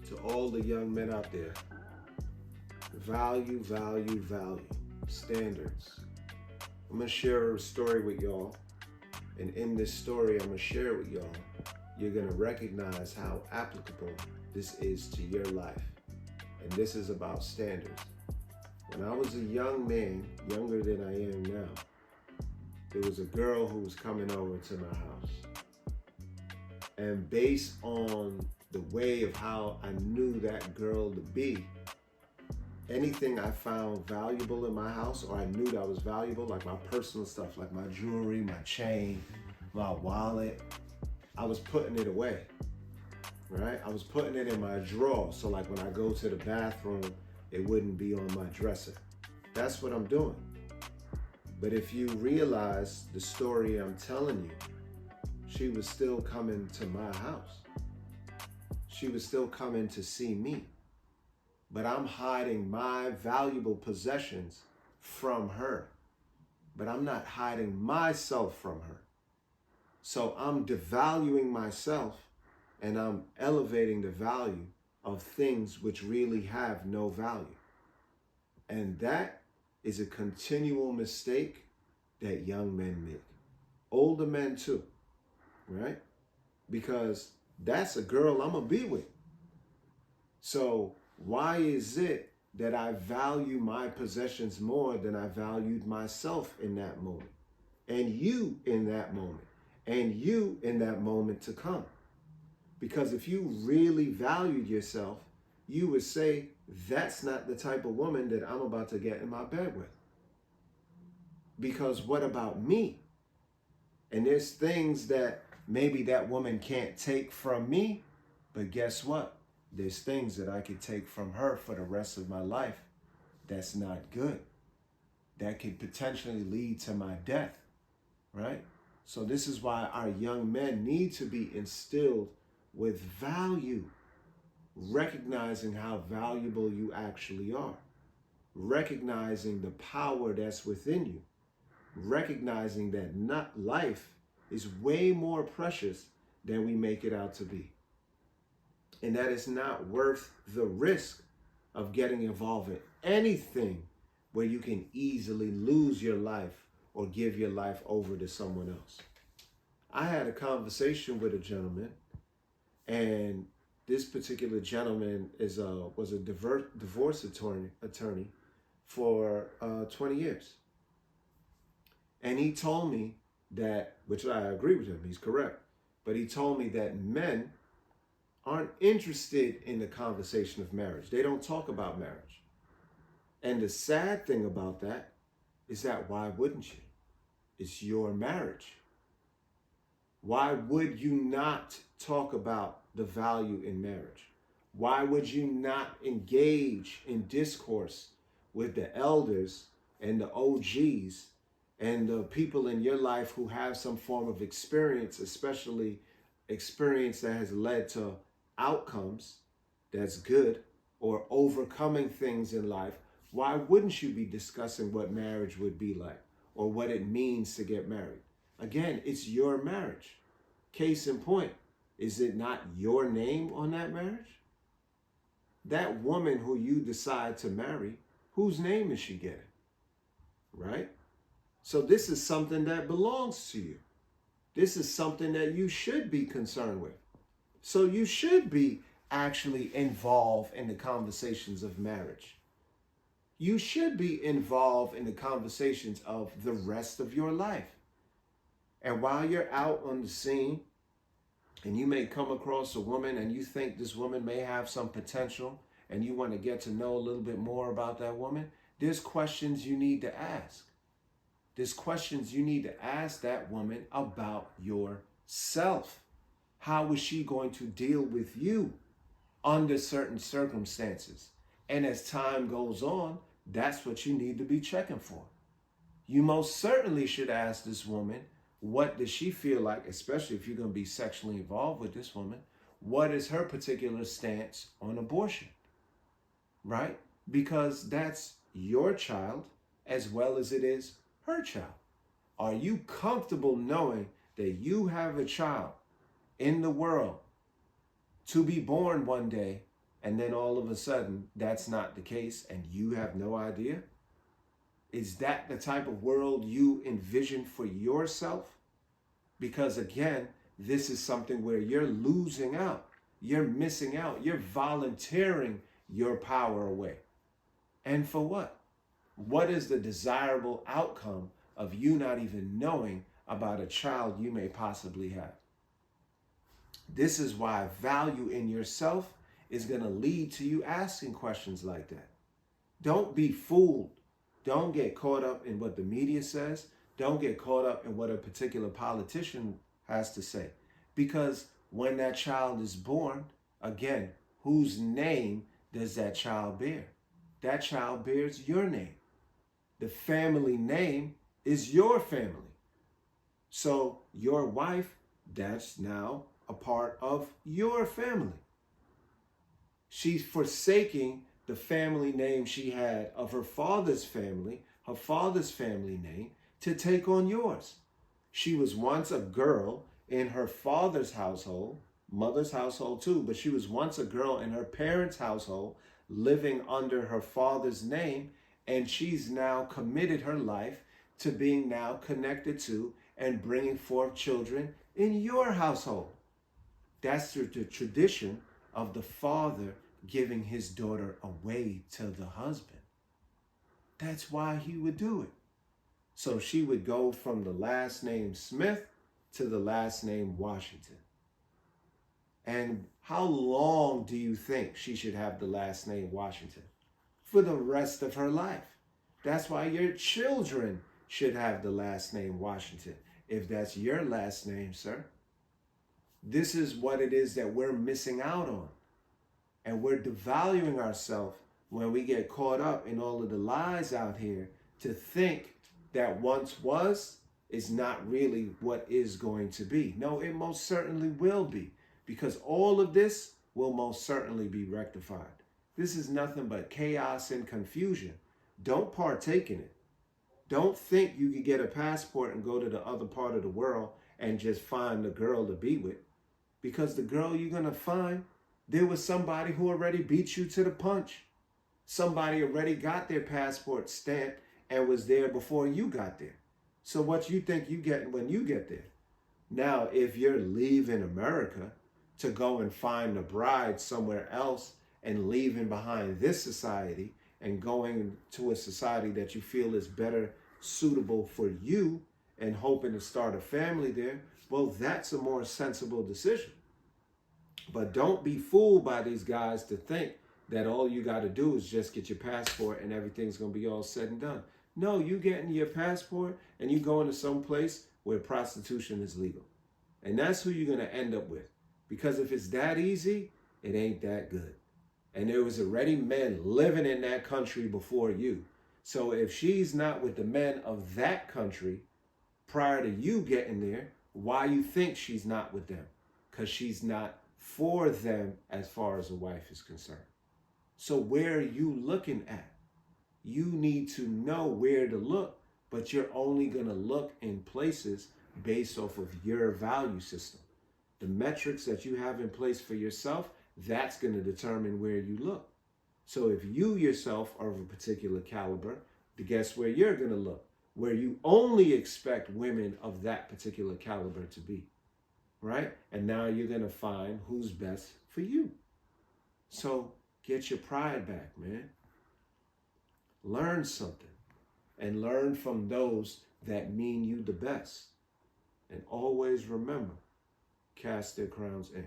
To all the young men out there, value, value, value, standards. I'm gonna share a story with y'all, and in this story I'm gonna share with y'all, you're gonna recognize how applicable this is to your life. And this is about standards. When I was a young man, younger than I am now, there was a girl who was coming over to my house. And based on the way of how I knew that girl to be, anything I found valuable in my house, or I knew that was valuable, like my personal stuff, like my jewelry, my chain, my wallet, I was putting it away, right? I was putting it in my drawer. So like when I go to the bathroom, it wouldn't be on my dresser. That's what I'm doing. But if you realize the story I'm telling you, she was still coming to my house. She was still coming to see me. But I'm hiding my valuable possessions from her. But I'm not hiding myself from her. So I'm devaluing myself and I'm elevating the value of things which really have no value. And that is a continual mistake that young men make. Older men too, right? Because that's a girl I'm gonna be with. So why is it that I value my possessions more than I valued myself in that moment? And you in that moment? And you in that moment to come? Because if you really valued yourself, you would say, that's not the type of woman that I'm about to get in my bed with. Because what about me? And there's things that maybe that woman can't take from me, but guess what? There's things that I could take from her for the rest of my life that's not good. That could potentially lead to my death, right? So this is why our young men need to be instilled with value, recognizing how valuable you actually are, recognizing the power that's within you, recognizing that not life is way more precious than we make it out to be. And that it's not worth the risk of getting involved in anything where you can easily lose your life or give your life over to someone else. I had a conversation with a gentleman, and this particular gentleman was a divorce attorney for 20 years. And he told me that, which I agree with him, he's correct, but he told me that men aren't interested in the conversation of marriage. They don't talk about marriage. And the sad thing about that is that why wouldn't you? It's your marriage. Why would you not talk about the value in marriage? Why would you not engage in discourse with the elders and the OGs and the people in your life who have some form of experience, especially experience that has led to outcomes that's good or overcoming things in life? Why wouldn't you be discussing what marriage would be like or what it means to get married? Again, it's your marriage. Case in point, is it not your name on that marriage? That woman who you decide to marry, whose name is she getting? Right? So this is something that belongs to you. This is something that you should be concerned with. So you should be actually involved in the conversations of marriage. You should be involved in the conversations of the rest of your life. And while you're out on the scene and you may come across a woman and you think this woman may have some potential and you want to get to know a little bit more about that woman, there's questions you need to ask. There's questions you need to ask that woman about yourself. How is she going to deal with you under certain circumstances? And as time goes on, that's what you need to be checking for. You most certainly should ask this woman, what does she feel like, especially if you're going to be sexually involved with this woman? What is her particular stance on abortion? Right? Because that's your child as well as it is her child. Are you comfortable knowing that you have a child in the world to be born one day and then all of a sudden that's not the case and you have no idea? Is that the type of world you envision for yourself? Because again, this is something where you're losing out. You're missing out. You're volunteering your power away. And for what? What is the desirable outcome of you not even knowing about a child you may possibly have? This is why value in yourself is going to lead to you asking questions like that. Don't be fooled. Don't get caught up in what the media says. Don't get caught up in what a particular politician has to say. Because when that child is born, again, whose name does that child bear? That child bears your name. The family name is your family. So your wife, that's now a part of your family. She's forsaking the family name she had of her father's family name, to take on yours. She was once a girl in her father's household, mother's household too, but she was once a girl in her parents' household, living under her father's name, and she's now committed her life to being now connected to and bringing forth children in your household. That's the tradition of the father giving his daughter away to the husband. That's why he would do it. So she would go from the last name Smith to the last name Washington. And how long do you think she should have the last name Washington? For the rest of her life. That's why your children should have the last name Washington, if that's your last name, sir. This is what it is that we're missing out on. And we're devaluing ourselves when we get caught up in all of the lies out here to think that once was is not really what is going to be. No, it most certainly will be, because all of this will most certainly be rectified. This is nothing but chaos and confusion. Don't partake in it. Don't think you can get a passport and go to the other part of the world and just find the girl to be with, because the girl you're going to find, there was somebody who already beat you to the punch. Somebody already got their passport stamped and was there before you got there. So what you think you get when you get there? Now, if you're leaving America to go and find a bride somewhere else and leaving behind this society and going to a society that you feel is better suitable for you and hoping to start a family there, well, that's a more sensible decision. But don't be fooled by these guys to think that all you got to do is just get your passport and everything's going to be all said and done. No, you getting your passport and you going to some place where prostitution is legal. And that's who you're going to end up with. Because if it's that easy, it ain't that good. And there was already men living in that country before you. So if she's not with the men of that country prior to you getting there, why you think she's not with them? Because she's not for them as far as a wife is concerned. So where are you looking at? You need to know where to look, but you're only going to look in places based off of your value system. The metrics that you have in place for yourself, that's going to determine where you look. So if you yourself are of a particular caliber, guess where you're going to look? Where you only expect women of that particular caliber to be, right? And now you're going to find who's best for you. So get your pride back, man. Learn something, and learn from those that mean you the best. And always remember, cast their crowns in.